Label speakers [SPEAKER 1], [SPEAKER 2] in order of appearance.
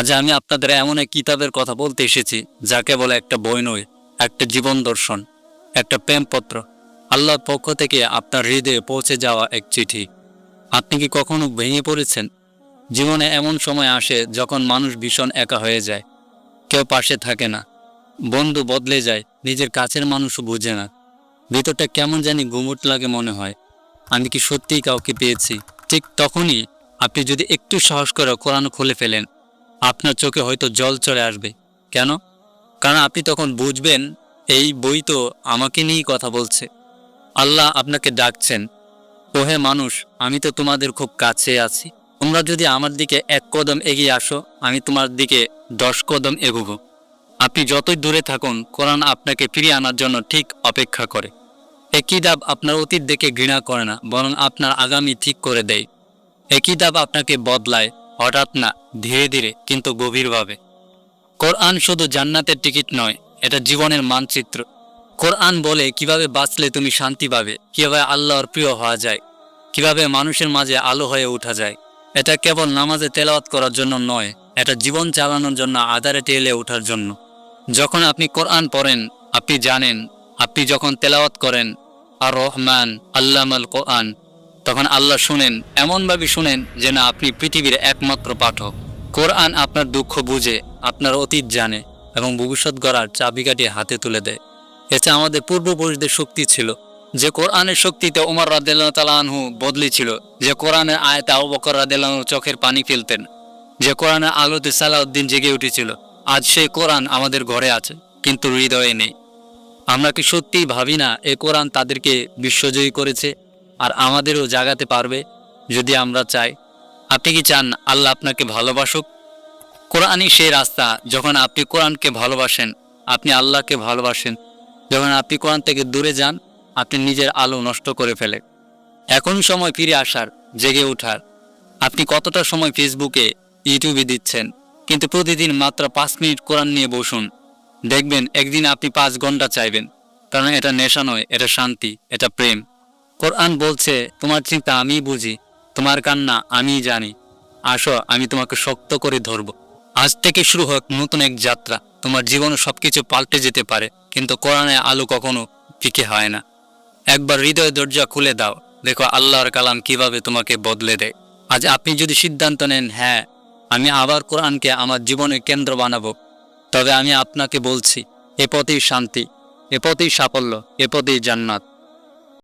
[SPEAKER 1] আজ আমি আপনাদের এমন এক কিতাবের কথা বলতে এসেছি যা কেবল একটা বই নয়, একটা জীবন দর্শন, একটা প্রেমপত্র, আল্লাহর পক্ষ থেকে আপনার হৃদয়ে পৌঁছে যাওয়া এক চিঠি। আপনি কি কখনো ভেঙে পড়েছেন? জীবনে এমন সময় আসে যখন মানুষ ভীষণ একা হয়ে যায়, কেউ পাশে থাকে না, বন্ধু বদলে যায়, নিজের কাছের মানুষও বুঝে না, ভিতরটা কেমন জানি গুমুট লাগে, মনে হয় আমি কি সত্যিই কাউকে পেয়েছি। ঠিক তখনই আপনি যদি একটু সাহস করে কোরআন খুলে ফেলেন, আপনার চোখে হয়তো জল চলে আসবে। কেন? কারণ আপনি তখন বুঝবেন এই বই তো আমাকে নিয়েই কথা বলছে। আল্লাহ আপনাকে ডাকছেন, ওহে মানুষ, আমি তো তোমাদের খুব কাছে আছি। তোমরা যদি আমার দিকে 1 কদম এগিয়ে আসো, আমি তোমার দিকে 10 কদম এগোবো। আপনি যতই দূরে থাকুন, কোরআন আপনাকে ফিরিয়ে আনার জন্য ঠিক অপেক্ষা করে। এই কিতাব আপনার অতীত দেখে ঘৃণা করে না, বরং আপনার আগামী ঠিক করে দেয়। এই কিতাব আপনাকে বদলায়, হঠাৎ না, ধীরে ধীরে কিন্তু গভীরভাবে। কোরআন শুধু জান্নাতের টিকিট নয়, এটা জীবনের মানচিত্র। কোরআন বলে কিভাবে বাঁচলে তুমি শান্তি পাবে, কিভাবে আল্লাহর প্রিয় হওয়া যায়, কিভাবে মানুষের মাঝে আলো হয়ে ওঠা যায়। এটা কেবল নামাজে তেলাওয়াত করার জন্য নয়, এটা জীবন চালানোর জন্য, আধারে টেলে ওঠার জন্য। যখন আপনি কোরআন পড়েন, আপনি জানেন, আপনি যখন তেলাওয়াত করেন আর রহমান আল্লামাল কোরআন, তখন আল্লাহ শুনেন, এমনভাবে শুনেন যেন আপনি পৃথিবীর একমাত্র পাঠক। কোরআন আপনার দুঃখ বুঝে, আপনার অতীত জানে এবং ভবিষ্যৎ গড়ার চাবিকাঠি হাতে তুলে দেয়। এটা আমাদের পূর্বপুরুষদের শক্তি ছিল। যে কোরআনের শক্তিতে ওমর রাদিয়াল্লাহু তাআলা আনহু বদলি ছিল, যে কোরআনের আয়াতে আবু বকর রাদিয়াল্লাহু আনহু চোখের পানি ফেলতেন, যে কোরআনের আলোতে সালাউদ্দিন জেগে উঠেছিল, আজ সেই কোরআন আমাদের ঘরে আছে কিন্তু হৃদয়ে নেই। আমরা কি সত্যিই ভাবি না এই কোরআন তাদেরকে বিশ্বজয়ী করেছে আর আমাদেরও জাগাতে পারবে যদি আমরা চাই? আপনি কি চান আল্লাহ আপনাকে ভালোবাসুক? কোরআনই সেই রাস্তা। যখন আপনি কোরআনকে ভালোবাসেন, আপনি আল্লাহকে ভালোবাসেন। যখন আপনি কোরআন থেকে দূরে যান, আপনি নিজের আলো নষ্ট করে ফেলেন। এখন সময় ফিরে আসার, জেগে ওঠার। আপনি কতটা সময় ফেসবুকে, ইউটিউবে দিচ্ছেন, কিন্তু প্রতিদিন মাত্র 5 মিনিট কোরআন নিয়ে বসুন। দেখবেন একদিন আপনি 5 ঘন্টা চাইবেন। কারণ এটা নেশা নয়, এটা শান্তি, এটা প্রেম। কোরআন বলছে, তোমার চিন্তা আমি বুঝি, তোমার কান্না আমি জানি, আসো আমি তোমাকে শক্ত করে ধরব। আজ থেকে শুরু হোক নতুন এক যাত্রা। তোমার জীবনে সবকিছু পাল্টে যেতে পারে, কিন্তু কোরআনের আলো কখনো ফিকে হয় না। একবার হৃদয় দরজা খুলে দাও, দেখো আল্লাহর কালাম কিভাবে তোমাকে বদলে দেয়। আজ আপনি যদি সিদ্ধান্ত নেন, হ্যাঁ, আমি আবার কোরআনকে আমার জীবনের কেন্দ্র বানাবো, তবে আমি আপনাকে বলছি, এ পথেই শান্তি, এ পথেই সাফল্য, এ পথেই জান্নাত।